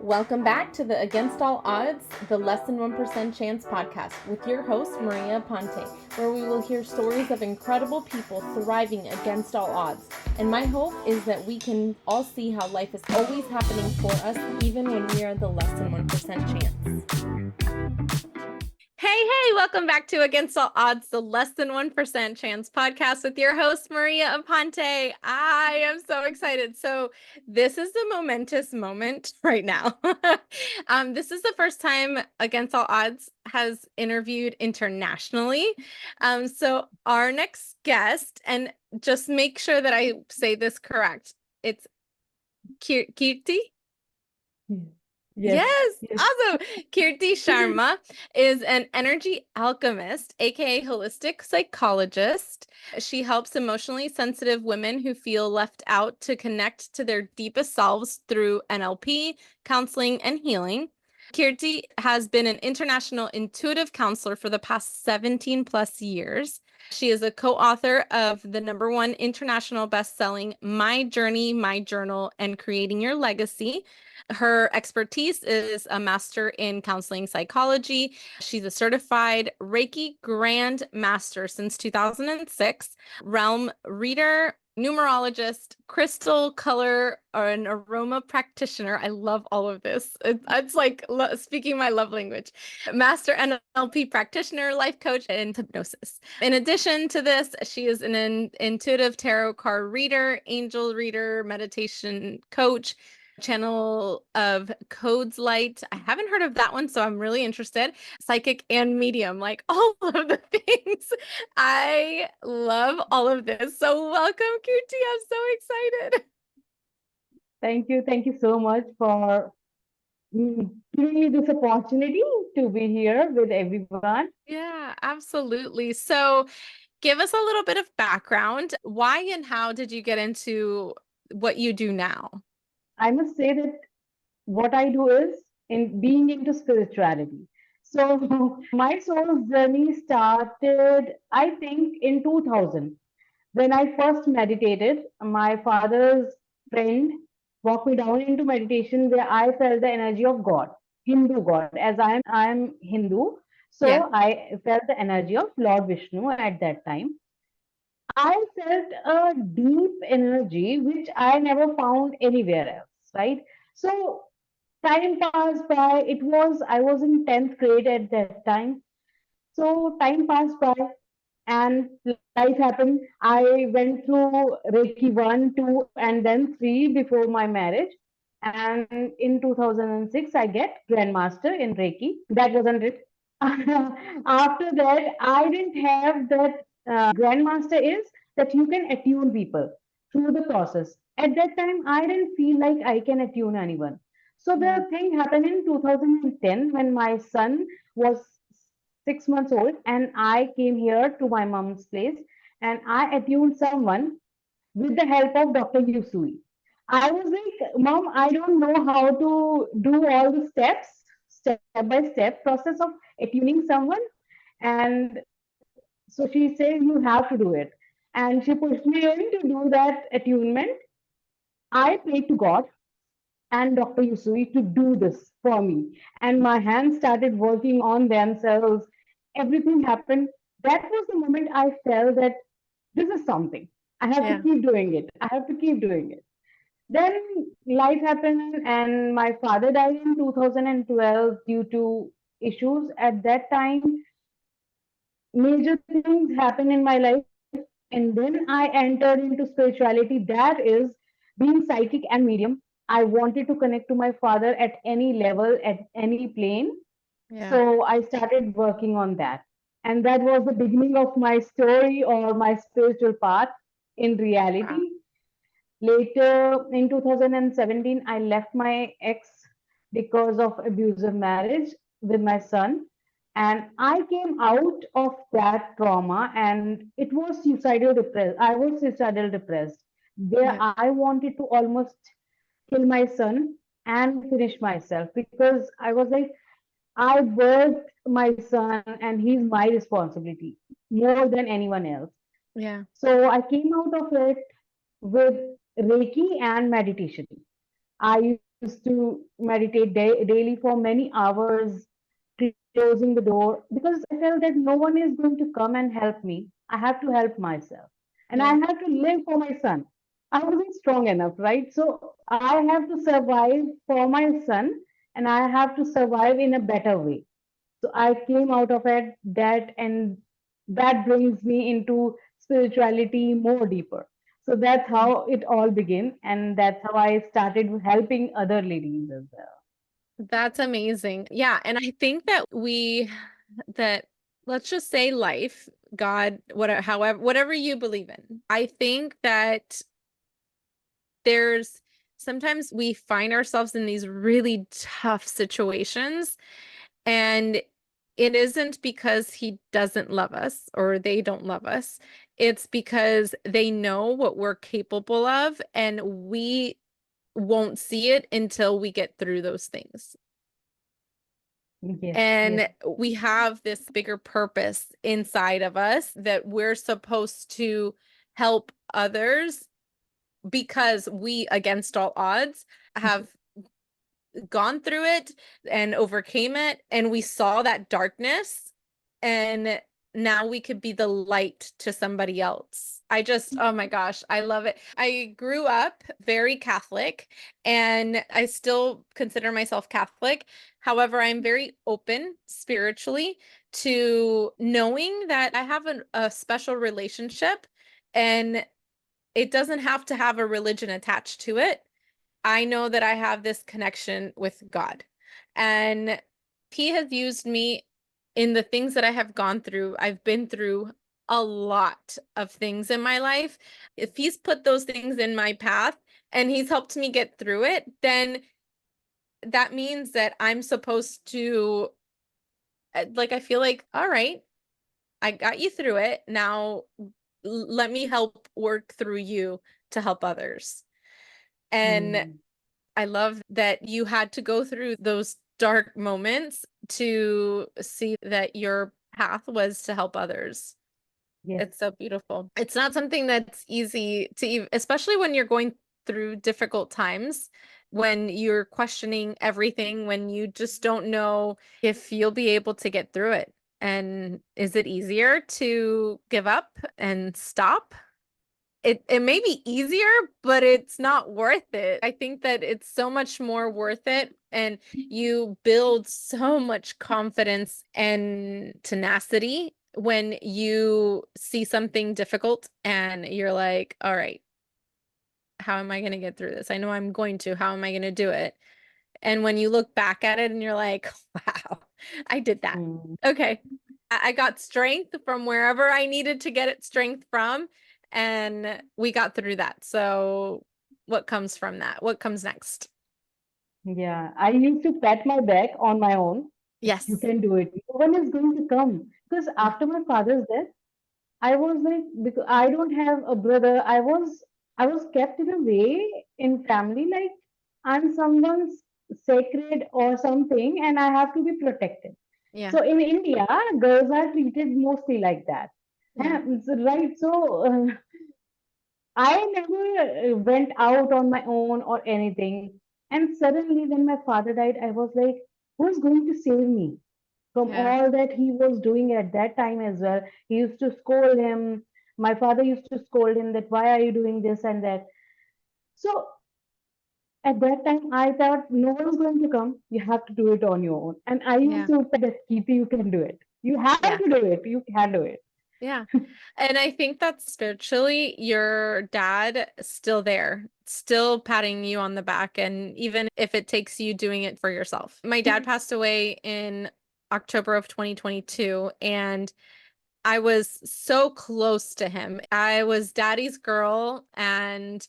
Welcome back to the Against All Odds, the Less Than 1% Chance podcast with your host, Maria Ponte, where we will hear stories of incredible people thriving against all odds. And my hope is that we can all see how life is always happening for us, even when we are the less than 1% chance. Hey, welcome back to Against All Odds, the Less Than 1% Chance podcast with your host, Maria Aponte. I am so excited. So this is the momentous moment right now. This is the first time Against All Odds has interviewed internationally. So our next guest, and just make sure that I say this correct, it's Kirtti? Yes, awesome. Kirtti Sharma is an energy alchemist, aka holistic psychologist. She helps emotionally sensitive women who feel left out to connect to their deepest selves through NLP, counseling, and healing. Kirtti has been an international intuitive counselor for the past 17 plus years. She is a co-author of the #1 international best-selling My Journey, My Journal, and Creating Your Legacy. Her expertise is a master in counseling psychology. She's a certified Reiki Grand Master since 2006, realm reader, numerologist, crystal color, or an aroma practitioner. I love all of this. It's like speaking my love language. Master NLP practitioner, life coach, and hypnosis. In addition to this, she is an intuitive tarot card reader, angel reader, meditation coach, channel of Codes Light. I haven't heard of that one, so I'm really interested. Psychic and medium, like all of the things. I love all of this. So welcome, Kirtti. I'm so excited. Thank you. Thank you so much for giving me this opportunity to be here with everyone. Yeah, absolutely. So give us a little bit of background. Why and how did you get into what you do now? I must say that what I do is in being into spirituality. So my soul's journey started, I think, in 2000. When I first meditated, my father's friend walked me down into meditation where I felt the energy of God, Hindu God, as I am Hindu. Yeah. So I felt the energy of Lord Vishnu at that time. I felt a deep energy which I never found anywhere else, right? So time passed by. I was in 10th grade at that time. So time passed by and life happened. I went through Reiki 1, 2, and then 3 before my marriage. And in 2006, I get Grandmaster in Reiki. That wasn't it. After that, I didn't have that. Grandmaster is that you can attune people through the process. At that time, I didn't feel like I can attune anyone. So Yeah. the thing happened in 2010 when my son was 6 months old, and I came here to my mom's place and I attuned someone with the help of Dr. Yusui. I was like, Mom, I don't know how to do all the steps, step by step process of attuning someone. And so she said, You have to do it. And she pushed me in to do that attunement. I prayed to God and Dr. Yusui to do this for me. And my hands started working on themselves. Everything happened. That was the moment I felt that this is something. I have to Yeah. keep doing it. I have to keep doing it. Then life happened, and my father died in 2012 due to issues at that time. Major things happened in my life, and then I entered into spirituality. That is being psychic and medium. I wanted to connect to my father at any level, at any plane. Yeah. So I started working on that. And that was the beginning of my story or my spiritual path in Wow. reality. Later in 2017, I left my ex because of abusive marriage with my son. And I came out of that trauma and it was suicidal depressed. I was suicidal depressed. There Yeah. I wanted to almost kill my son and finish myself because I was like, I birthed my son and he's my responsibility more than anyone else. Yeah. So I came out of it with Reiki and meditation. I used to used to meditate daily for many hours, closing the door, because I felt that no one is going to come and help me. I have to help myself. And I Yeah. have to live for my son. I wasn't strong enough, right? So I have to survive for my son, and I have to survive in a better way. So I came out of it that, and that brings me into spirituality more deeper. So that's how it all began, and that's how I started helping other ladies as well. That's amazing. Yeah. And I think that that let's just say life, God, whatever, however, whatever you believe in, I think that there's sometimes we find ourselves in these really tough situations, and it isn't because he doesn't love us or they don't love us. It's because they know what we're capable of, and we won't see it until we get through those things. Yes, yes. And we have this bigger purpose inside of us that we're supposed to help others because we, against all odds, have gone through it and overcame it, and we saw that darkness, and now we could be the light to somebody else. Oh my gosh, I love it. I grew up very Catholic, and I still consider myself Catholic. However, I'm very open spiritually to knowing that I have a special relationship, and it doesn't have to have a religion attached to it. I know that I have this connection with God, and He has used me in the things that I have gone through. I've been through a lot of things in my life. If He's put those things in my path and He's helped me get through it, then that means that I'm supposed to, like, I feel like, all right, I got you through it. Now let me help work through you to help others. And Hmm. I love that you had to go through those dark moments to see that your path was to help others. Yes. It's so beautiful. It's not something that's easy to even, especially when you're going through difficult times, when you're questioning everything, when you just don't know if you'll be able to get through it. And is it easier to give up and stop? It may be easier, but it's not worth it. I think that it's so much more worth it, and you build so much confidence and tenacity when you see something difficult and you're like, all right, how am I going to get through this? I know I'm going to. How am I going to do it? And when you look back at it and you're like, wow, I did that. Hmm. Okay. I got strength from wherever I needed to get it strength from, and we got through that. So what comes from that? What comes next? Yeah, I used to pat my back on my own. You Yes. can do it. No one is going to come. Because Yeah. after my father's death, I was like, because I don't have a brother, I was kept in a way in family like I'm someone's sacred or something, and I have to be protected. Yeah. So in India, girls are treated mostly like that. Yeah. Right. So I never went out on my own or anything. And suddenly, when my father died, I was like, who's going to save me from Yeah. all that he was doing at that time as well? He used to scold him. My father used to scold him that, why are you doing this and that? So at that time, I thought, no one's going to come. You have to do it on your own. And I used Yeah. to say that, Kirti, you can do it. You have Yeah. to do it. You can do it. Yeah. And I think that spiritually, your dad is still there, still patting you on the back. And even if it takes you doing it for yourself. My dad passed away in October of 2022, and I was so close to him. I was daddy's girl, and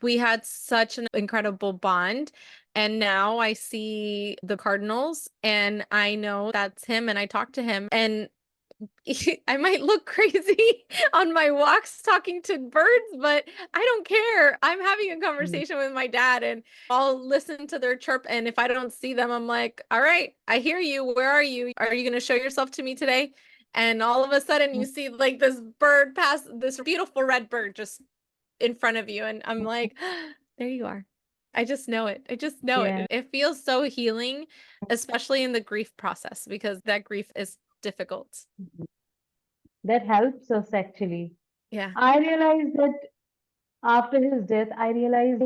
we had such an incredible bond. And now I see the Cardinals, and I know that's him, and I talk to him, and I might look crazy on my walks talking to birds, but I don't care. I'm having a Mm, conversation with my dad, and I'll listen to their chirp. And if I don't see them, I'm like, all right, I hear you. Where are you? Are you going to show yourself to me today? And all of a sudden, you mm, see like this bird pass, this beautiful red bird just in front of you. And I'm mm. like, there you are. I just know it. I just know Yeah, it. It feels so healing, especially in the grief process, because that grief is difficult. that helps us actually. Yeah. I realized that after his death, I realized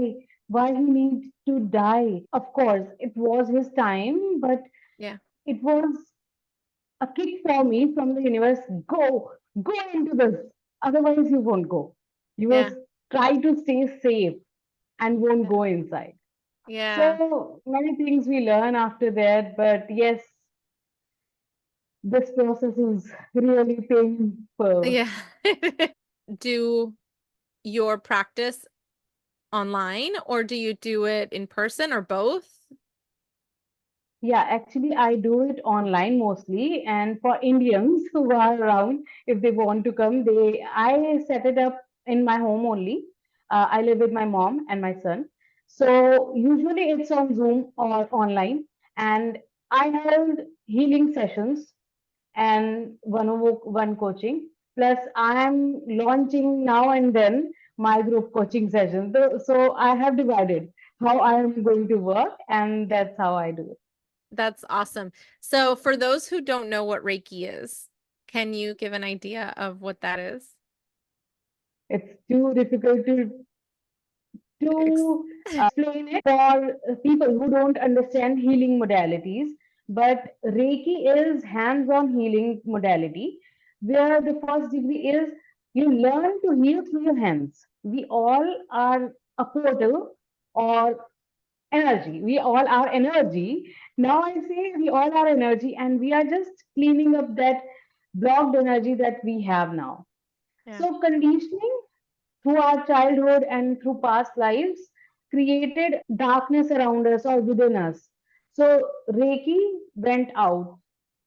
why he needs to die. Of course, it was his time, but Yeah. it was a kick for me from the universe. Go into this. Otherwise, you won't go. You will Yeah. try to stay safe and won't Yeah. go inside. Yeah. So many things we learn after that, but yes, this process is really painful. Yeah. Do your practice online or do you do it in person or both? Yeah, actually, I do it online mostly, and for Indians who are around, if they want to come, I set it up in my home only. I live with my mom and my son, so usually it's on Zoom or online, and I held healing sessions and one coaching. Plus, I am launching now and then my group coaching sessions. So I have divided how I am going to work, and Yeah. that's how I do it. That's awesome. So for those who don't know what Reiki is, can you give an idea of what that is? It's too difficult Ex- to explain it for people who don't understand healing modalities. But Reiki is hands-on healing modality where the first degree is you learn to heal through your hands. We all are a portal or energy. We all are energy. Now I say we all are energy and we are just cleaning up that blocked energy that we have now. Yeah. So conditioning through our childhood and through past lives created darkness around us or within us. So Reiki went out.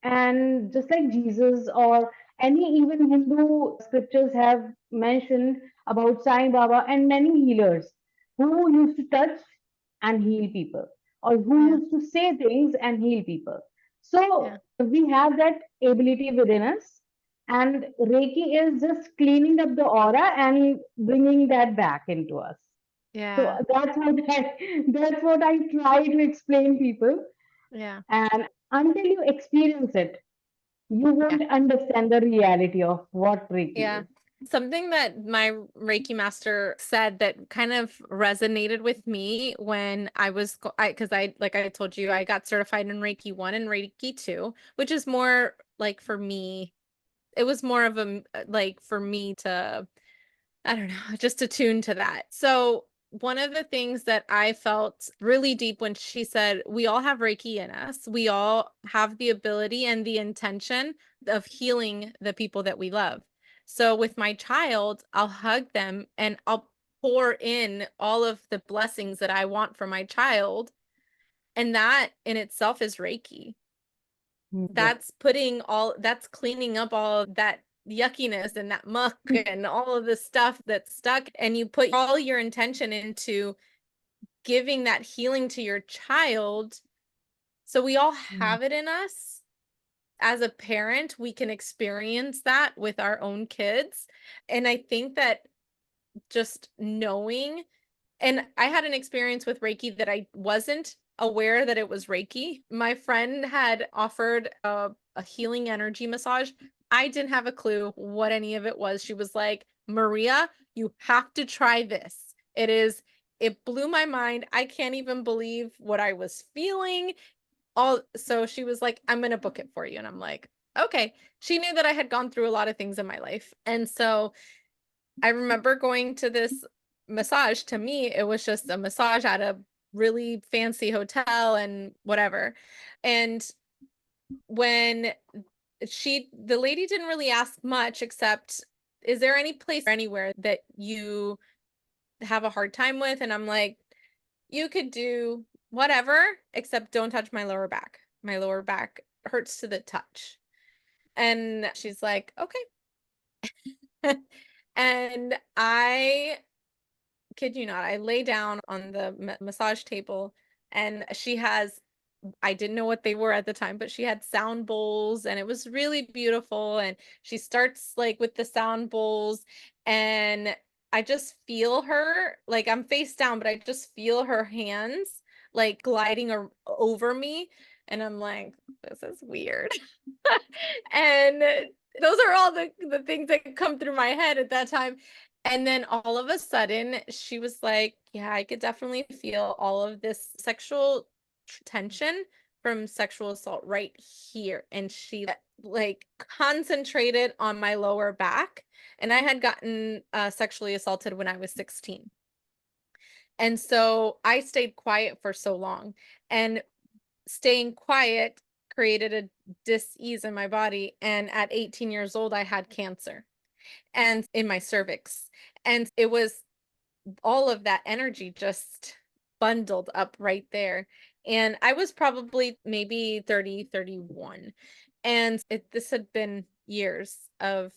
And just like Jesus or any even Hindu scriptures have mentioned about Sai Baba and many healers who used to touch and heal people or who Yeah. used to say things and heal people. Yeah. So we have that ability within us, and Reiki is just cleaning up the aura and bringing that back into us. So Yeah. that's what I try to explain people. Yeah. And until you experience it, you Yeah. won't understand the reality of what Reiki Yeah. is. Something that my Reiki master said that kind of resonated with me when I was, because like I told you, I got certified in Reiki 1 and Reiki 2, which is more like for me, it was more of a, like for me to, I don't know, just attuned to that. So one of the things that I felt really deep when she said, we all have Reiki in us. We all have the ability and the intention of healing the people that we love. So with my child, I'll hug them and I'll pour in all of the blessings that I want for my child. And that in itself is Reiki. Yes. That's cleaning up all of that yuckiness and that muck and all of the stuff that's stuck, and you put all your intention into giving that healing to your child. So we all have it in us. As a parent, we can experience that with our own kids. And I think that just knowing, and I had an experience with Reiki that I wasn't aware that it was Reiki. My friend had offered a healing energy massage. I didn't have a clue what any of it was. She was like, Maria, you have to try this. It blew my mind. I can't even believe what I was feeling. So she was like, I'm going to book it for you. And I'm like, okay. She knew that I had gone through a lot of things in my life. And so I remember going to this massage. To me, it was just a massage at a really fancy hotel and whatever. And when the lady didn't really ask much except, is there any place anywhere that you have a hard time with? And I'm like, you could do whatever, except don't touch my lower back. My lower back hurts to the touch. And she's like, okay. And I kid you not, I lay down on the massage table and I didn't know what they were at the time, but she had sound bowls and it was really beautiful. And she starts like with the sound bowls and I just feel her, like I'm face down, but I just feel her hands like gliding over me. And I'm like, this is weird. And those are all the things that come through my head at that time. And then all of a sudden, she was like, yeah, I could definitely feel all of this sexual tension from sexual assault right here. And she like concentrated on my lower back. And I had gotten sexually assaulted when I was 16. And so I stayed quiet for so long. And staying quiet created a dis-ease in my body. And at 18 years old, I had cancer and in my cervix. And it was all of that energy just bundled up right there. And I was probably maybe 30, 31. And this had been years of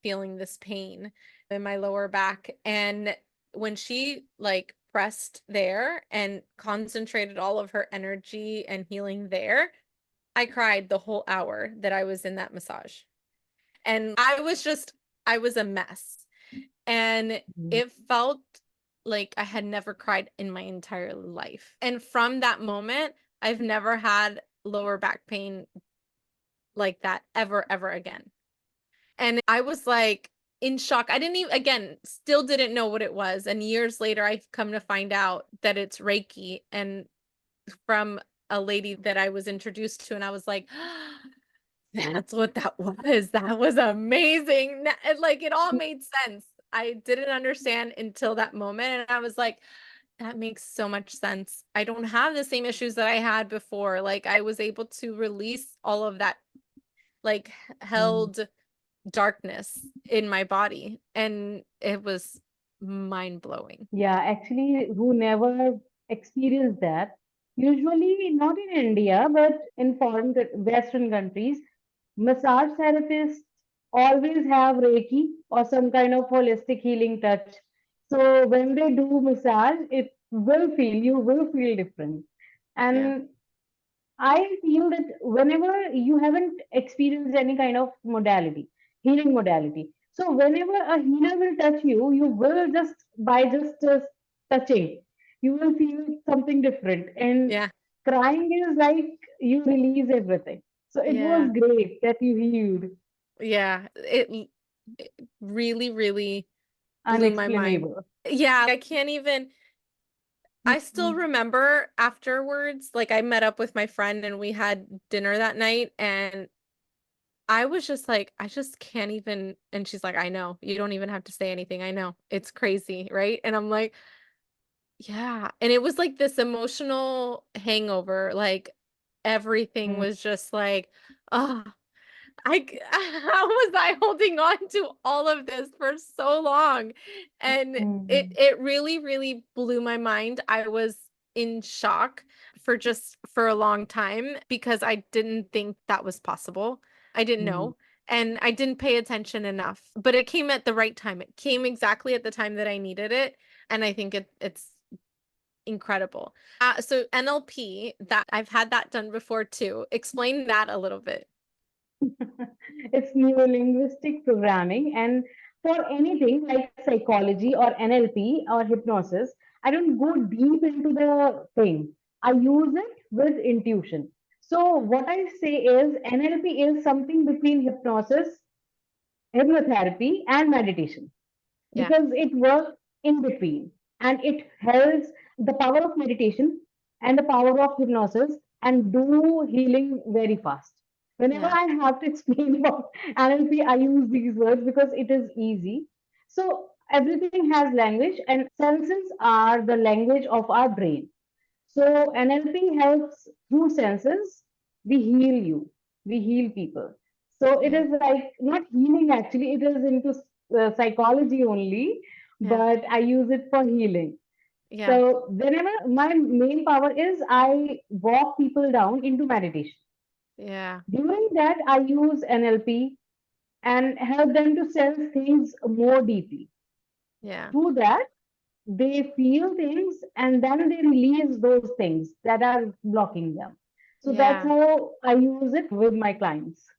feeling this pain in my lower back. And when she like pressed there and concentrated all of her energy and healing there, I cried the whole hour that I was in that massage. And I was a mess. And Mm. it felt like I had never cried in my entire life. And from that moment, I've never had lower back pain like that ever, ever again. And I was like in shock. I didn't even, again, still didn't know what it was. And years later, I've come to find out that it's Reiki and from a lady that I was introduced to. And I was like, that's what that was. That was amazing. Like it all made sense. I didn't understand until that moment. And I was like, that makes so much sense. I don't have the same issues that I had before. Like I was able to release all of that, like Mm. held darkness in my body. And it was mind blowing. Yeah, actually, who never experienced that, usually not in India, but in Western countries, massage therapists always have Reiki or some kind of holistic healing touch. So when they do massage, you will feel different. Yeah. And I feel that whenever you haven't experienced any kind of modality, healing modality, so whenever a healer will touch you, you will just touching, you will feel something different. And Yeah. crying is like you release everything. So it was Yeah. great that you healed. Yeah. It really, really blew my mind. Unexplainable. Yeah. I can't even. I still Mhm. remember afterwards, like I met up with my friend and we had dinner that night and I was just like, I just can't even. And she's like, I know, you don't even have to say anything. I know it's crazy, right? And I'm like, yeah. And it was like this emotional hangover. Like everything was just like, oh, how was I holding on to all of this for so long? And Mhm. it really, really blew my mind. I was in shock for a long time because I didn't think that was possible. I didn't Mhm. know. And I didn't pay attention enough. But it came at the right time. It came exactly at the time that I needed it. And I think it's incredible. So NLP, that I've had that done before too. Explain that a little bit. It's neurolinguistic programming. And for anything like psychology or NLP or hypnosis, I don't go deep into the thing. I use it with intuition. So, what I say is NLP is something between hypnosis, hypnotherapy, and meditation Yeah. because it works in between and it helps the power of meditation and the power of hypnosis and do healing very fast. Whenever Yeah. I have to explain about NLP, I use these words because it is easy. So everything has language, and senses are the language of our brain. So NLP helps through senses. We heal you. We heal people. So it Yeah. is like not healing actually. It is into psychology only, Yeah. but I use it for healing. Yeah. So whenever my main power is, I walk people down into meditation. Yeah. During that, I use NLP and help them to sense things more deeply. Yeah. Through that, they feel things and then they release those things that are blocking them. So that's Yeah. how I use it with my clients.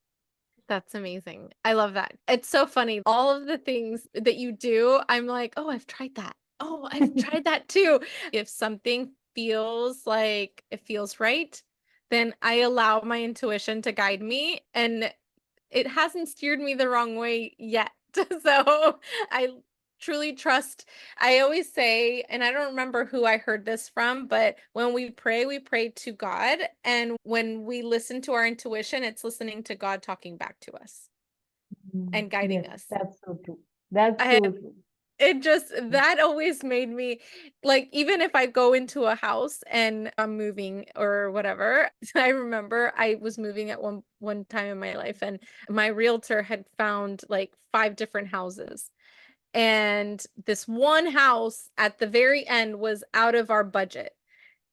That's amazing. I love that. It's so funny. All of the things that you do, I'm like, oh, I've tried that. Oh, I've tried that too. If something feels like it feels right, then I allow my intuition to guide me, and it hasn't steered me the wrong way yet. So I truly trust. I always say, and I don't remember who I heard this from, but when we pray to God. And when we listen to our intuition, it's listening to God talking back to us and guiding Yes, us. that's so true. That's I so true. it just that always made me like, even if I go into a house and I'm moving or whatever. I remember I was moving at one time in my life, and my realtor had found like 5 different houses. And this one house at the very end was out of our budget.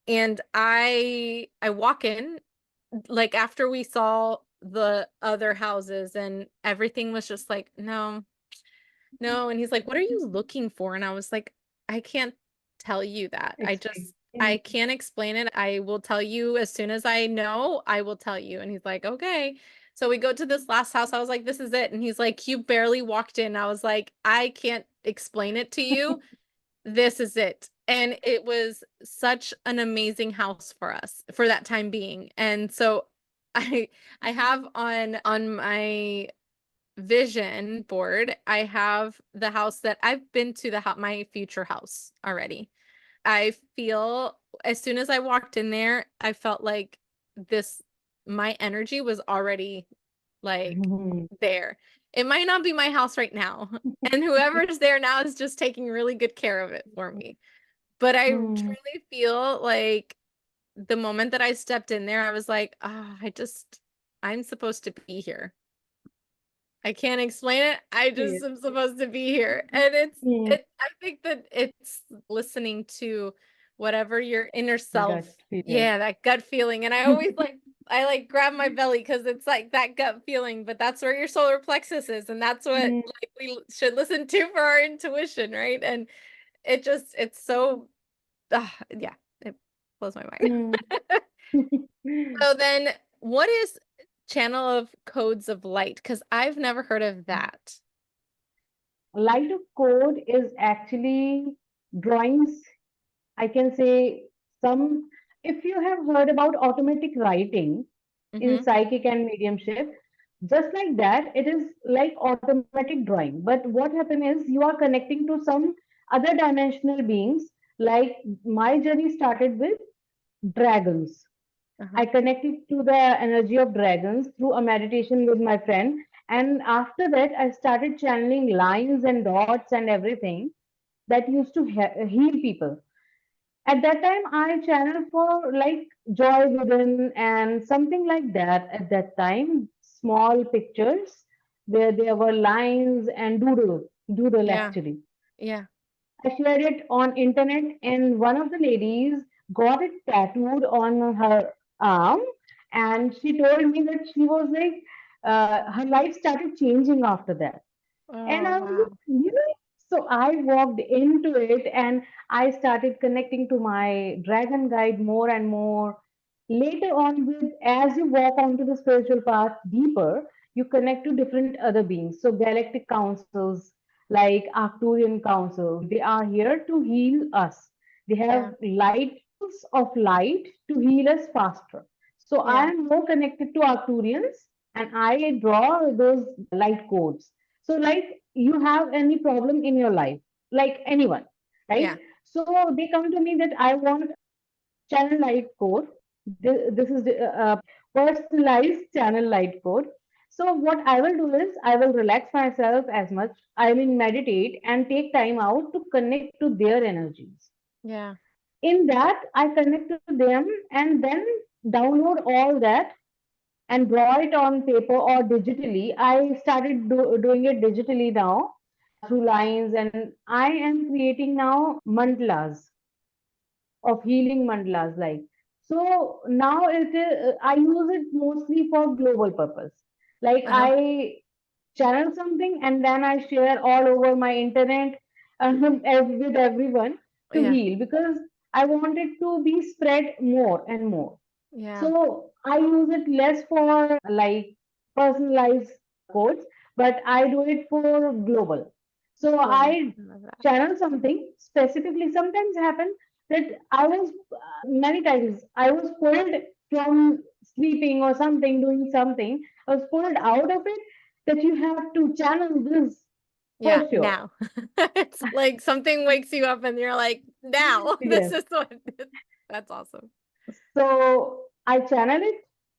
And I walk in like after we saw the other houses, and everything was just like, no, no. And he's like, what are you looking for? And I was like, I can't tell you that. Explain. I can't explain it. I will tell you as soon as I know, I will tell you. And he's like, okay. So we go to this last house. I was like, this is it. And he's like, you barely walked in. I was like, I can't explain it to you. This is it. And it was such an amazing house for us for that time being. And so I I have on my vision board, I have the house that I've been to, my future house already. I feel as soon as I walked in there, I felt like this my energy was already like there. It might not be my house right now, and whoever's there now is just taking really good care of it for me. But I Mm, truly feel like the moment that I stepped in there, I was like, ah, I'm supposed to be here. I can't explain it. I just yes. am supposed to be here. And Mm, I think that it's listening to whatever your inner self, gut feeling. yeah, that gut feeling. And I always like I like grab my belly because it's like that gut feeling, but that's where your solar plexus is, and that's what Mm, like we should listen to for our intuition, right? And it's so yeah, it blows my mind. mm. So then what is channel of codes of light? Because I've never heard of that. Light of code is actually drawings. I can say some, if you have heard about automatic writing in Mm-hmm. psychic and mediumship, just like that, it is like automatic drawing. But what happens is you are connecting to some other dimensional beings. Like my journey started with dragons. I Uh-huh. connected to the energy of dragons through a meditation with my friend. And after that, I started channeling lines and dots and everything that used to heal people. At that time, I channeled for like joy within and something like that. At that time, small pictures where there were lines and doodle Yeah. actually. Yeah. I shared it on internet, and one of the ladies got it tattooed on her arm, and she told me that she was like, her life started changing after that. And Oh, I was like, wow. really? So I walked into it and I started connecting to my dragon guide more and more. Later on, with as you walk onto the spiritual path deeper, you connect to different other beings. So galactic councils, like Arcturian councils, they are here to heal us. They Yeah. have light of light to heal us faster. So I Yeah. am more connected to Arcturians and I draw those light codes. So, like you have any problem in your life, like anyone, Yeah. right? So they come to me that I want channel light code. This is the personalized channel light code. So what I will do is I will relax myself as much. I mean meditate and take time out to connect to their energies. Yeah. In that, I connect to them and then download all that and draw it on paper or digitally. I started doing it digitally now through lines, and I am creating now mandalas of healing mandalas. Like so now, I use it mostly for global purpose. Like Uh-huh. I channel something and then I share all over my internet with everyone to Yeah. heal because I want it to be spread more and more. Yeah. So I use it less for like personalized. codes, but I do it for global. So Global. I I love that. channel something specifically. Sometimes happen that I was many times I was pulled from sleeping or something, doing something. I was pulled out of it that you have to channel this Yeah, for sure. now. It's like something wakes you up and you're like, now, this Yes. is what that's awesome. So I channel it,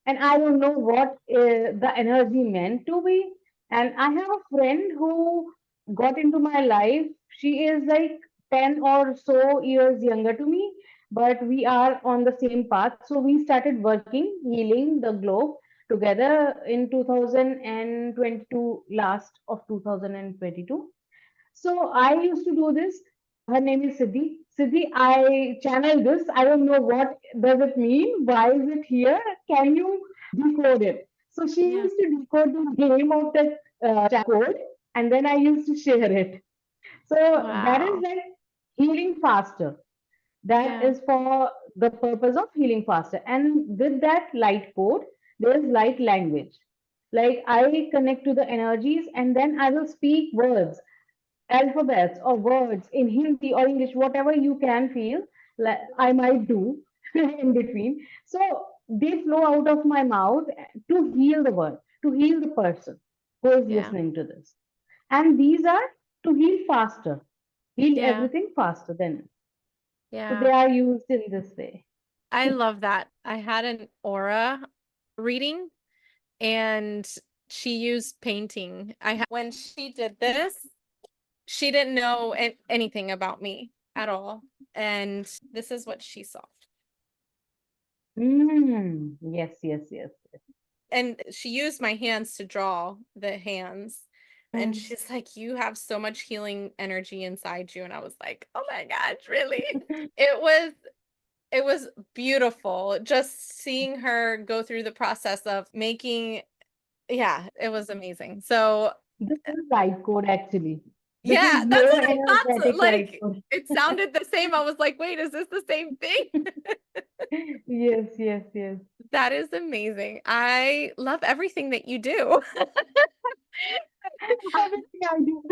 and I don't know what the energy meant to be. And I have a friend who got into my life. She is like 10 or so years younger to me, but we are on the same path. So we started working, healing the globe together in 2022, last of 2022. So I used to do this. Her name is Siddhi. Siddhi, I channel this. I don't know what does it mean. Why is it here? Can you decode it? So she Yeah. used to decode the name of that code, and then I used to share it. So that is Wow. like healing faster. That Yeah. is for the purpose of healing faster. And with that light code, there is light language. Like I connect to the energies, and then I will speak words, alphabets or words in Hindi or English, whatever you can feel, like I might do in between. So they flow out of my mouth to heal the world, to heal the person who is Yeah. listening to this. And these are to heal faster, heal Yeah. everything faster than. So Yeah. they are used in this way. I love that. I had an aura reading and she used painting. When she did this, she didn't know anything about me at all. And this is what she saw. Yes, yes, yes. And she used my hands to draw the hands. And Mm. she's like, you have so much healing energy inside you. And I was like, oh my gosh, really? It was beautiful just seeing her go through the process of making, yeah, it was amazing. So This is right code actually. This yeah, is that's your what I thought. So, energetic right like code. it sounded the same. I was like, wait, is this the same thing? Yes, yes, yes. That is amazing. I love everything that you do. Everything I do.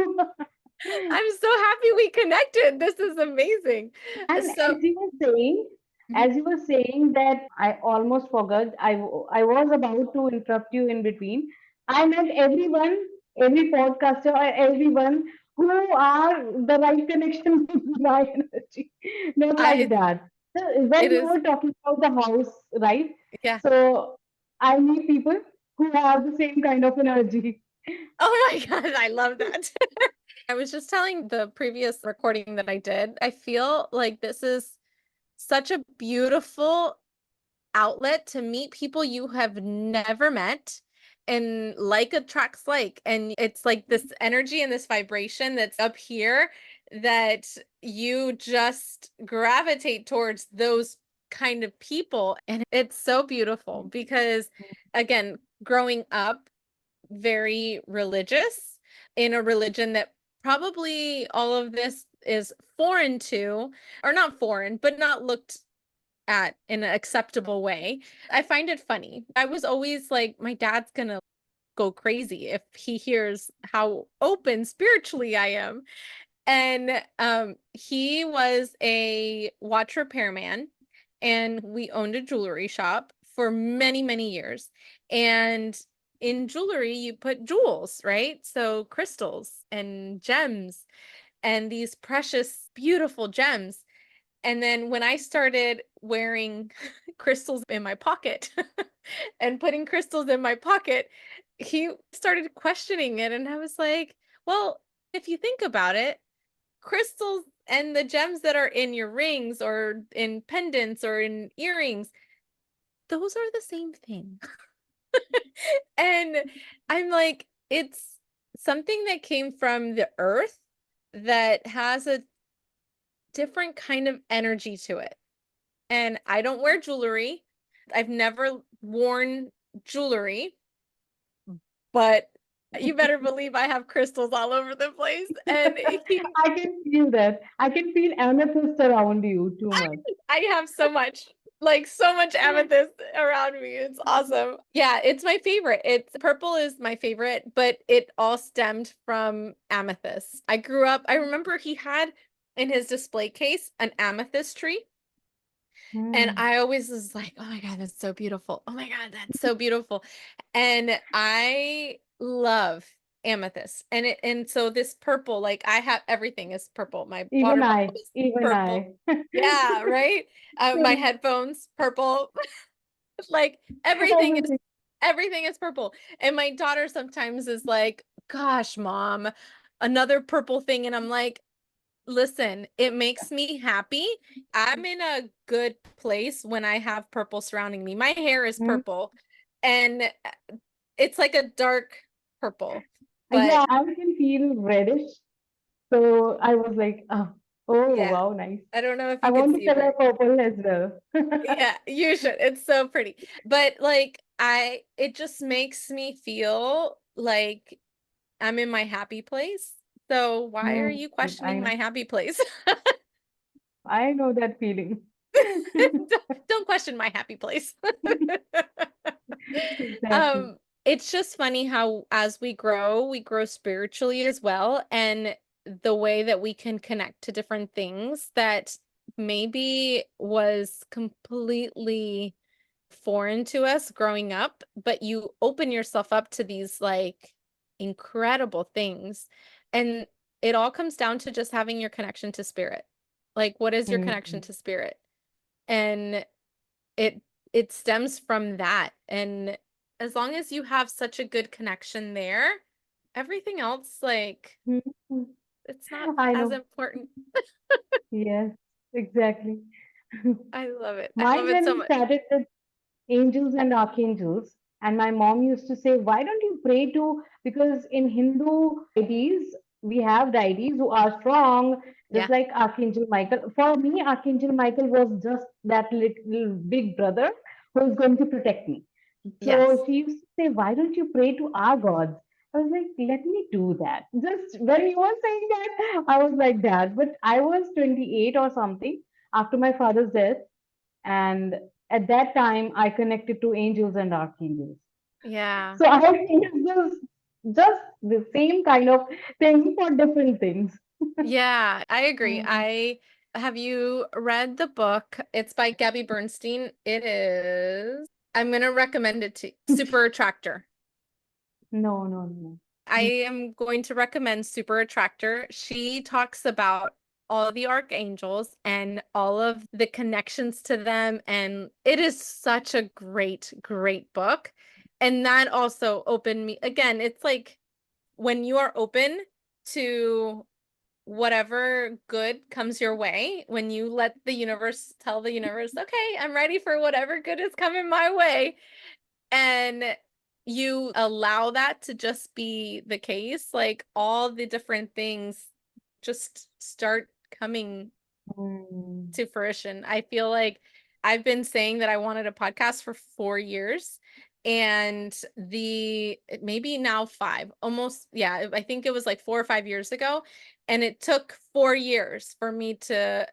I'm so happy we connected. This is amazing. And So, as mhm. you were saying that I almost forgot, I was about to interrupt you in between. I meant everyone, every podcaster or everyone who are the right connection with my energy. Not like I that. So it when you is, were talking about the house, right? yeah. So I need people who have the same kind of energy. Oh my God, I love that. I was just telling the previous recording that I did, I feel like this is such a beautiful outlet to meet people you have never met, and like attracts like, and it's like this energy and this vibration that's up here that you just gravitate towards those kind of people, and it's so beautiful because again, growing up very religious in a religion that probably all of this is foreign to, or not foreign, but not looked at in an acceptable way. I find it funny. I was always like, my dad's gonna go crazy if he hears how open spiritually I am. And he was a watch repairman, and we owned a jewelry shop for many, many years. And in jewelry, you put jewels, right? So crystals and gems and these precious, beautiful gems. And then when I started wearing crystals in my pocket and putting crystals in my pocket, he started questioning it. And I was like, well, if you think about it, crystals and the gems that are in your rings or in pendants or in earrings, those are the same thing. And I'm like, it's something that came from the earth that has a different kind of energy to it. And I don't wear jewelry. I've never worn jewelry, but you better believe I have crystals all over the place. And he, I can feel that. I can feel amethyst around you too much. I have so much. like so much amethyst around me. It's awesome. Yeah, it's my favorite. It's purple is my favorite, but it all stemmed from amethyst. I grew up, I remember he had in his display case an amethyst tree. And Mm. I always was like, oh my God, that's so beautiful. Oh my God, that's so beautiful. And I love amethyst. And so this purple, like I have everything is purple. My Even water I, bottle is even purple. I. Yeah, right. My headphones, purple. Like Everything. everything is purple. And my daughter sometimes is like, gosh, mom, another purple thing. And I'm like, listen, it makes me happy. I'm in a good place when I have purple surrounding me. My hair is Mm. purple and it's like a dark purple, but Yeah, I can feel reddish. So I was like, oh, yeah, wow, nice. I don't know if I you could want to see, color but purple as well. yeah, you should. It's so pretty. But like it just makes me feel like I'm in my happy place. So why are Mm, you I questioning know. my happy place? I know that feeling. Don't question my happy place. Exactly. Um, it's just funny how as we grow spiritually as well, and the way that we can connect to different things that maybe was completely foreign to us growing up, but you open yourself up to these like incredible things. And it all comes down to just having your connection to spirit. Like, what is your connection Mm. to spirit? And it it stems from that. And as long as you have such a good connection there, everything else, like, Mm. it's not I as know. important. Yes, exactly. I love it. I My love it so journey much. started with angels and archangels. And my mom used to say, why don't you pray to? Because in Hindu deities, we have deities who are strong, just Yeah. like Archangel Michael. For me, Archangel Michael was just that little big brother who is going to protect me. So Yes. she used to say, why don't you pray to our gods? I was like, let me do that. Just when you were saying that, I was like that. But I was 28 or something after my father's death. And at that time, I connected to angels and archangels. Yeah. So I feel just the same kind of thing for different things. Yeah, I agree. Mm. I have you read the book? It's by Gabby Bernstein. It is, I'm gonna recommend it to Super Attractor. No, no, no. I am going to recommend Super Attractor. She talks about all the archangels and all of the connections to them. And it is such a great, great book. And that also opened me again, it's like when you are open to whatever good comes your way, when you let the universe tell the universe, okay, I'm ready for whatever good is coming my way, and you allow that to just be the case, like all the different things just start coming Mm. to fruition. I feel like I've been saying that I wanted a podcast for 4 years, and the maybe now five, almost, yeah, I think it was like 4 or 5 years ago. And it took 4 years for me to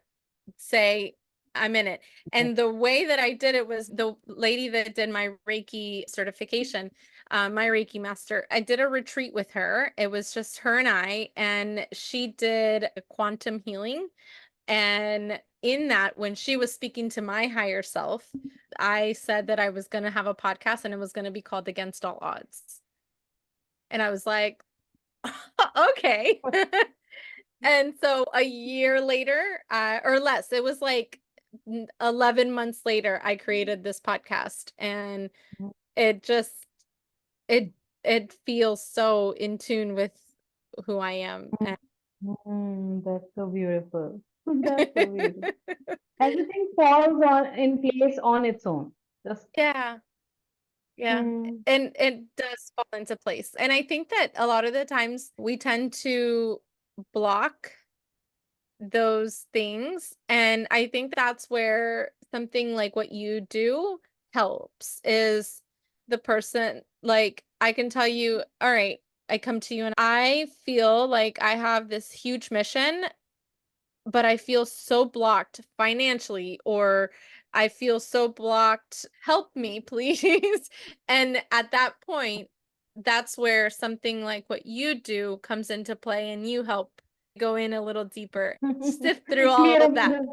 say I'm in it. And the way that I did it was the lady that did my Reiki certification, my Reiki master. I did a retreat with her. It was just her and she did a quantum healing. And in that, when she was speaking to my higher self, I said that I was going to have a podcast and it was going to be called Against All Odds. And I was like, okay. And so a year later, or less, it was like 11 months later, I created this podcast. And it just, it, it feels so in tune with who I am. And That's so beautiful. That's so beautiful. Everything falls on in place on its own. Just yeah. Yeah. mm, And it does fall into place. And I think that a lot of the times we tend to block those things. And I think that's where something like what you do helps is the person, like, I can tell you, all right, I come to you and I feel like I have this huge mission, but I feel so blocked financially or I feel so blocked. Help me, please. And at that point, that's where something like what you do comes into play and you help go in a little deeper, sift through all Clear of away that. the,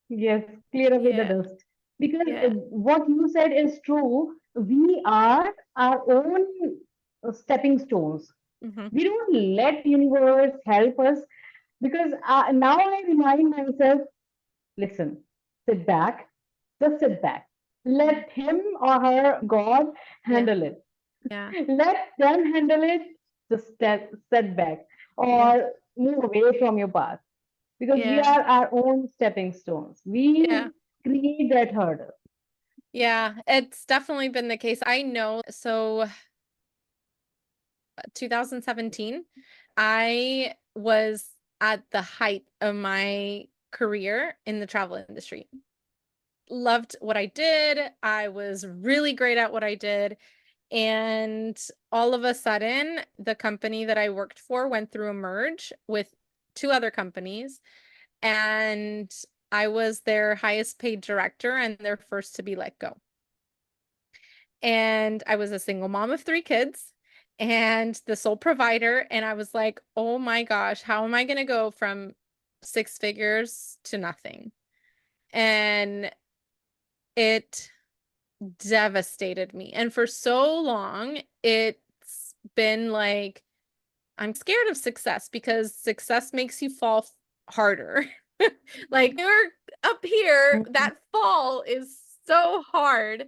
yes, clear away the Yeah. dust. Because Yeah. what you said is true. We are our own stepping stones. Hmm. We don't let universe help us because now I remind myself, listen, sit back, just sit back. Let him or her, God, Yeah. handle it. Yeah. Let them handle it, just step back Yeah. or move away from your path because we Yeah. are our own stepping stones. Yeah. We create that hurdle. Yeah. It's definitely been the case. I know. So 2017, I was at the height of my career in the travel industry. Loved what I did. I was really great at what I did. And all of a sudden, the company that I worked for went through a merge with two other companies. And I was their highest paid director and their first to be let go. And I was a single mom of three kids and the sole provider. And I was like, oh my gosh, how am I going to go from six figures to nothing? And it devastated me. And for so long, it's been like, I'm scared of success because success makes you fall harder. Like you're up here, Mhm, that fall is so hard.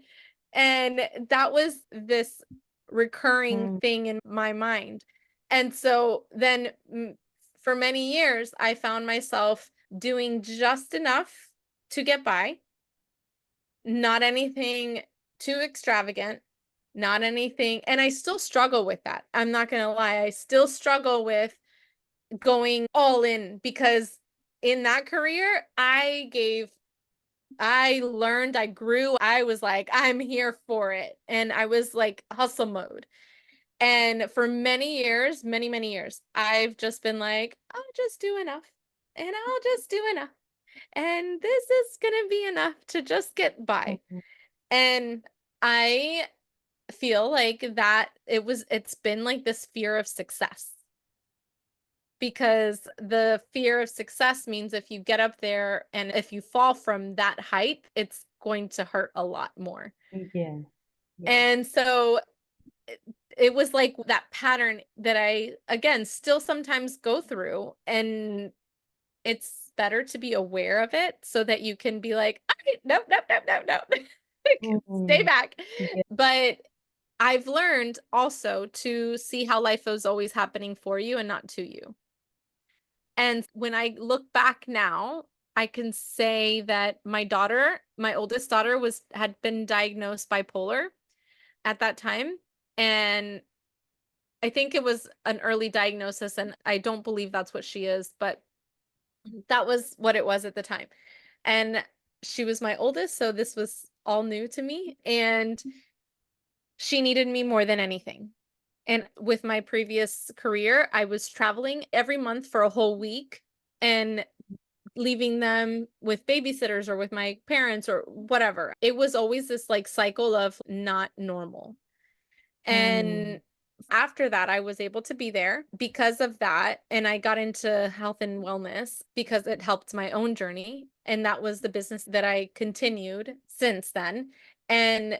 And that was this recurring mhm, thing in my mind. And so then for many years, I found myself doing just enough to get by, not anything too extravagant, not anything. And I still struggle with that. I'm not going to lie. I still struggle with going all in because in that career, I learned, I grew. I was like, I'm here for it. And I was like hustle mode. And for many years, many, many years, I've just been like, I'll just do enough and I'll just do enough. And this is going to be enough to just get by. mhm, And I feel like it's been like this fear of success because the fear of success means if you get up there and if you fall from that height, it's going to hurt a lot more. yeah, yes. And so it, it was like that pattern that I, again, still sometimes go through. And it's better to be aware of it so that you can be like, all right, nope, nope, nope, nope, nope. Stay Mhm, back. yeah, But I've learned also to see how life is always happening for you and not to you. And when I look back now, I can say that my daughter, my oldest daughter had been diagnosed bipolar at that time. And I think it was an early diagnosis, and I don't believe that's what she is, but that was what it was at the time. And she was my oldest, so this was all new to me. And she needed me more than anything. And with my previous career, I was traveling every month for a whole week and leaving them with babysitters or with my parents or whatever. It was always this like cycle of not normal. mhm, And after that, I was able to be there because of that. And I got into health and wellness because it helped my own journey. And that was the business that I continued since then. And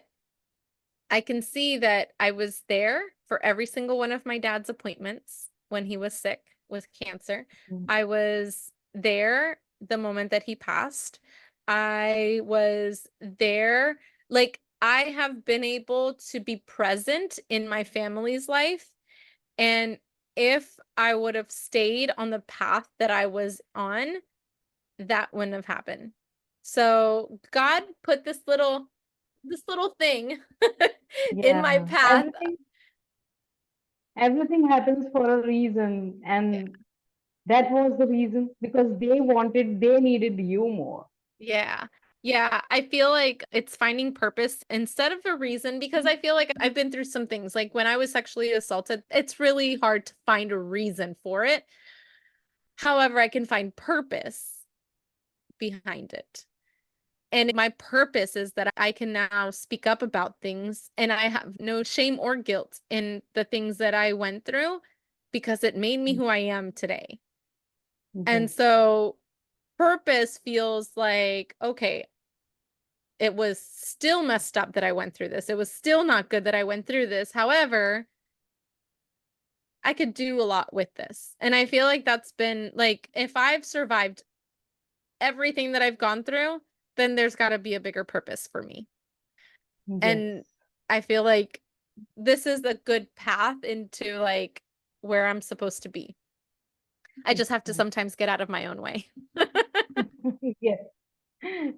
I can see that I was there for every single one of my dad's appointments when he was sick with cancer. mhm, I was there the moment that he passed. I was there. Like, I have been able to be present in my family's life. And if I would have stayed on the path that I was on, that wouldn't have happened. So God put this little thing in my yeah. path. Everything happens for a reason, and that was the reason because they needed you more. Yeah. Yeah, I feel like it's finding purpose instead of a reason because I feel like I've been through some things. Like when I was sexually assaulted, it's really hard to find a reason for it. However, I can find purpose behind it. And my purpose is that I can now speak up about things, and I have no shame or guilt in the things that I went through because it made me who I am today. And Yes, so purpose feels like, okay, it was still messed up that I went through this. It was still not good that I went through this. However, I could do a lot with this. And I feel like that's been like, if I've survived everything that I've gone through, then there's got to be a bigger purpose for me. yes, And I feel like this is a good path into like where I'm supposed to be. I just have to exactly. sometimes get out of my own way. Yes,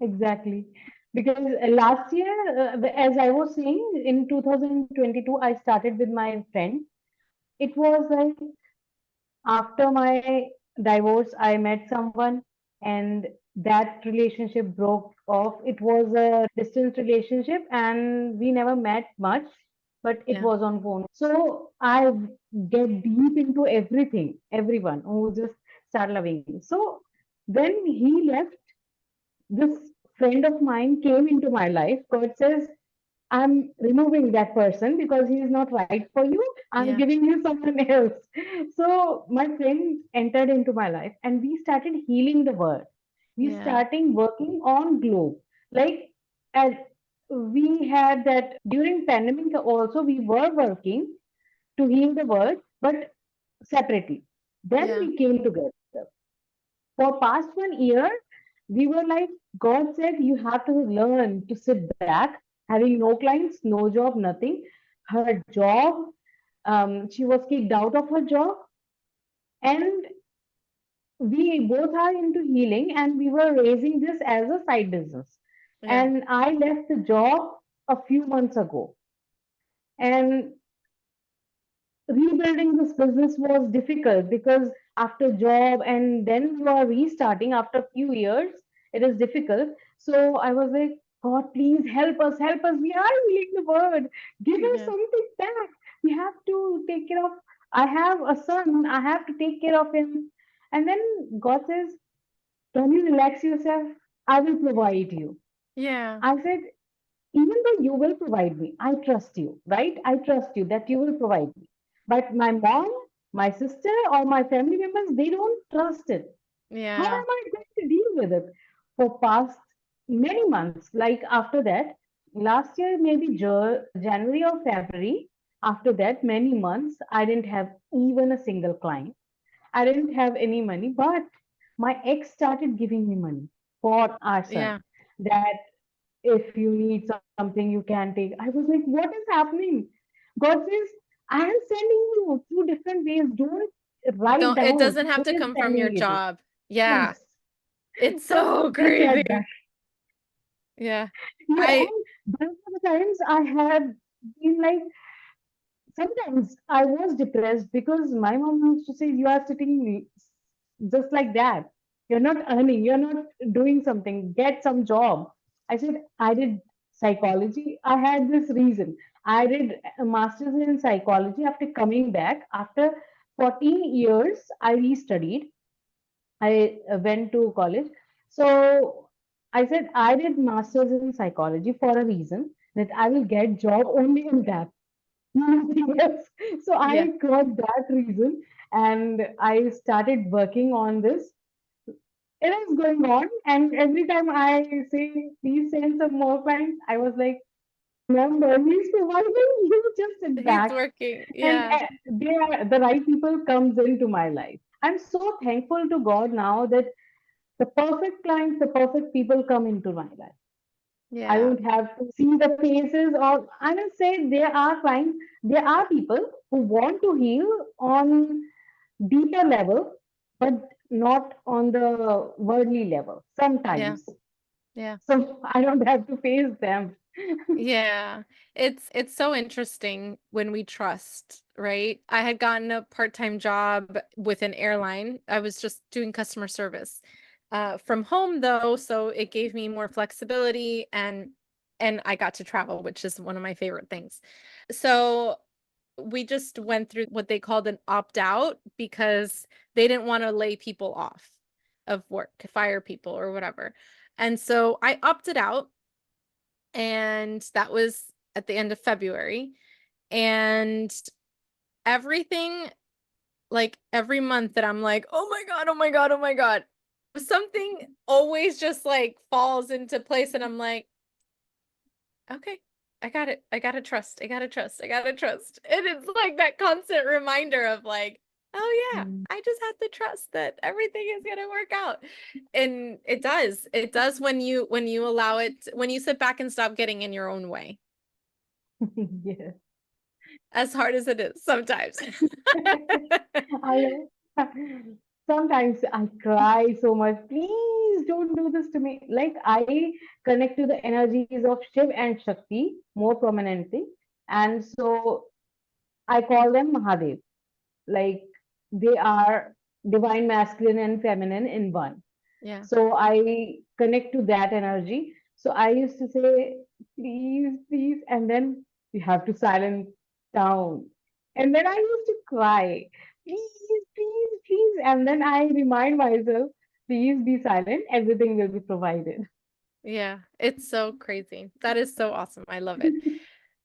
exactly. Because last year, as I was saying, in 2022, I started with my friend. It was like after my divorce, I met someone, and that relationship broke off. It was a distance relationship, and we never met much, but it Yeah. was on phone. So I get deep into everything, everyone who just start loving me. So when he left, this friend of mine came into my life. God says, I'm removing that person because he is not right for you. I'm Yeah. giving you someone else. So my friend entered into my life and we started healing the world. We Yeah. starting working on globe. Like as we had that during pandemic also we were working to heal the world, but separately. Then Yeah. we came together. For past 1 year, we were like, God said you have to learn to sit back, having no clients, no job, nothing. Her job, she was kicked out of her job, and we both are into healing, and we were raising this as a side business. Yeah. And I left the job a few months ago, and rebuilding this business was difficult because after job and then you are restarting after a few years, it is difficult. So I was like, God, please help us, we are healing the world, give us Yeah. something back, we have to take care of, I have a son, I have to take care of him. And then God says, can you relax yourself, I will provide you. Yeah. I said, even though you will provide me, I trust you, right? I trust you that you will provide me. But my mom, my sister, or my family members, they don't trust it. How Yeah. am I going to deal with it? For past many months, like after that, last year, maybe January or February, after that, many months, I didn't have even a single client. I didn't have any money, but my ex started giving me money for our son. Yeah. That if you need something, you can take. I was like, what is happening? God says, I am sending you through different ways. Don't write It down. doesn't have I'm to just come from your sending it. job. Yeah. Yes. It's So so he said crazy. that. Yeah. Yeah, I and those are the times I had been like, sometimes I was depressed because my mom used to say, you are sitting just like that. You're not earning, you're not doing something, get some job. I said, I did psychology. I had this reason. I did a master's in psychology after coming back. After 14 years, I restudied. I went to college. So I said, I did master's in psychology for a reason that I will get job only in that, nothing else. So yeah. I got that reason and I started working on this. It is going on, and every time I say, please send some more clients, I was like, remember, he's providing, you just sit He's back. working. And Yeah. they are, the right people comes into my life. I'm so thankful to God now that the perfect clients, the perfect people come into my life. I Yeah. don't have to see the faces, or I will say there are clients, there are people who want to heal on deeper level, but not on the worldly level Yeah. sometimes. Yeah. So I don't have to face them. Yeah. It's so interesting when we trust, right? I had gotten a part-time job with an airline. I was just doing customer service from home though, so it gave me more flexibility and I got to travel, which is one of my favorite things. So we just went through what they called an opt-out because they didn't want to lay people off of work, fire people or whatever. And so I opted out, and that was at the end of February. And everything, like every month that I'm like, oh my God, oh my God, oh my God, something always just like falls into place. And I'm like, okay, I got it. I gotta trust. I gotta trust. I gotta trust. And it's like that constant reminder of like, oh yeah, Mm. I just have to trust that everything is gonna work out. And it does. It does when you allow it, when you sit back and stop getting in your own way. Yes. As hard as it is sometimes. I know. Sometimes I cry so much. Please don't do this to me. Like I connect to the energies of Shiv and Shakti more prominently. And so I call them Mahadev. Like they are divine masculine and feminine in one. Yeah. So I connect to that energy. So I used to say, please, please, and then you have to silence down. And then I used to cry, please, please, please. And then I remind myself, please be silent, everything will be provided. Yeah. It's so crazy. That is so awesome. I love it.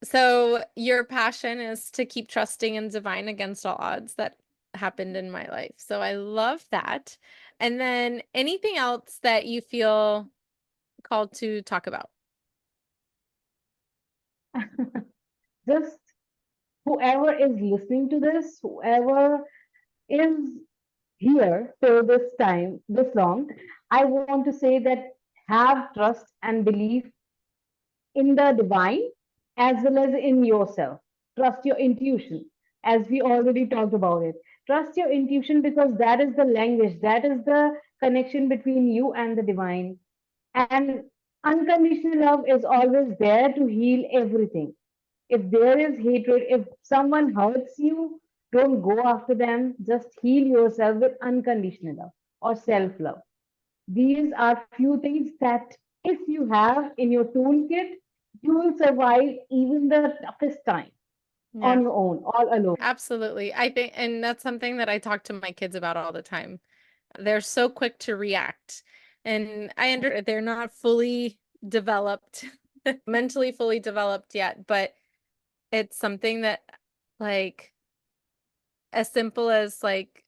So your passion is to keep trusting in divine against all odds. That happened in my life. So I love that. And then anything else that you feel called to talk about? Just whoever is listening to this, whoever is here till this time, this long, I want to say that have trust and belief in the divine as well as in yourself. Trust your intuition, as we already talked about it. Trust your intuition because that is the language, that is the connection between you and the divine. And unconditional love is always there to heal everything. If there is hatred, if someone hurts you, don't go after them. Just heal yourself with unconditional love or self love. These are few things that if you have in your toolkit, you will survive even the toughest time Yeah, on your own, all alone. absolutely. I think, and that's something that I talk to my kids about all the time. They're so quick to react. And I understand they're not fully developed, mentally fully developed yet, but it's something that, like, as simple as like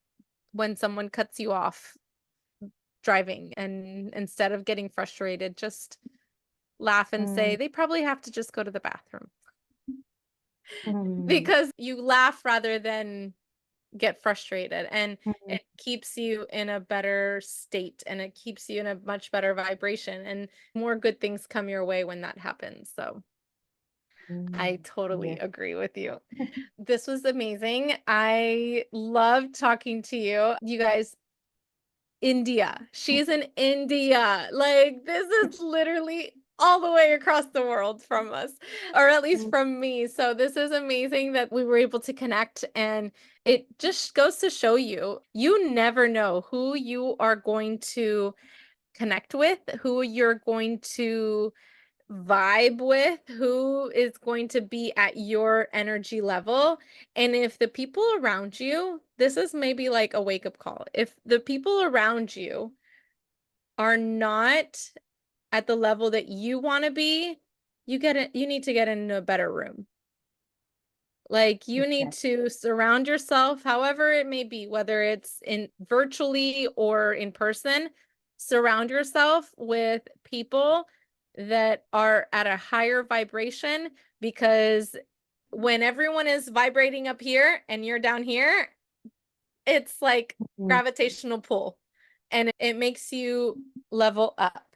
when someone cuts you off driving, and instead of getting frustrated, just laugh and say, Mm, they probably have to just go to the bathroom. mm, Because you laugh rather than get frustrated, and mm, it keeps you in a better state, and it keeps you in a much better vibration, and more good things come your way when that happens. So I mm. totally Yes. agree with you. This was amazing. I loved talking to you. You guys, India. She's in India. Like, this is literally all the way across the world from us, or at least Mm, from me. So this is amazing that we were able to connect. And it just goes to show you, you never know who you are going to connect with, who you're going to vibe with, who is going to be at your energy level. And if the people around you, this is maybe like a wake up call. If the people around you are not at the level that you want to be, you need to get into a better room. Like, you need exactly. to surround yourself, however it may be, whether it's in virtually or in person, surround yourself with people that are at a higher vibration, because when everyone is vibrating up here and you're down here, it's like Mm, gravitational pull, and it makes you level up.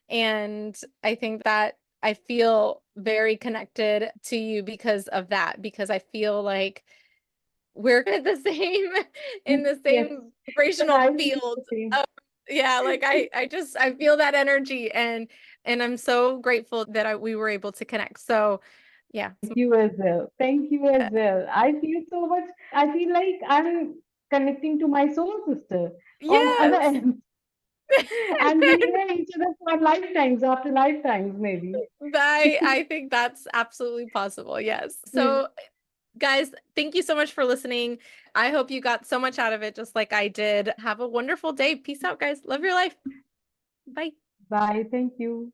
And I think that I feel very connected to you because of that, because I feel like we're in the same in the yes. same Even vibrational I feel field. the same. Of, yeah, like I feel that energy, and I'm so grateful that we were able to connect. So yeah. Thank you as well. Thank you as well. I feel so much. I feel like I'm connecting to my soul sister on other Yes. end. And we know each other for lifetimes after lifetimes, maybe. I think that's absolutely possible. Yes. So guys, thank you so much for listening. I hope you got so much out of it, just like I did. Have a wonderful day. Peace out, guys. Love your life. Bye. Bye. Thank you.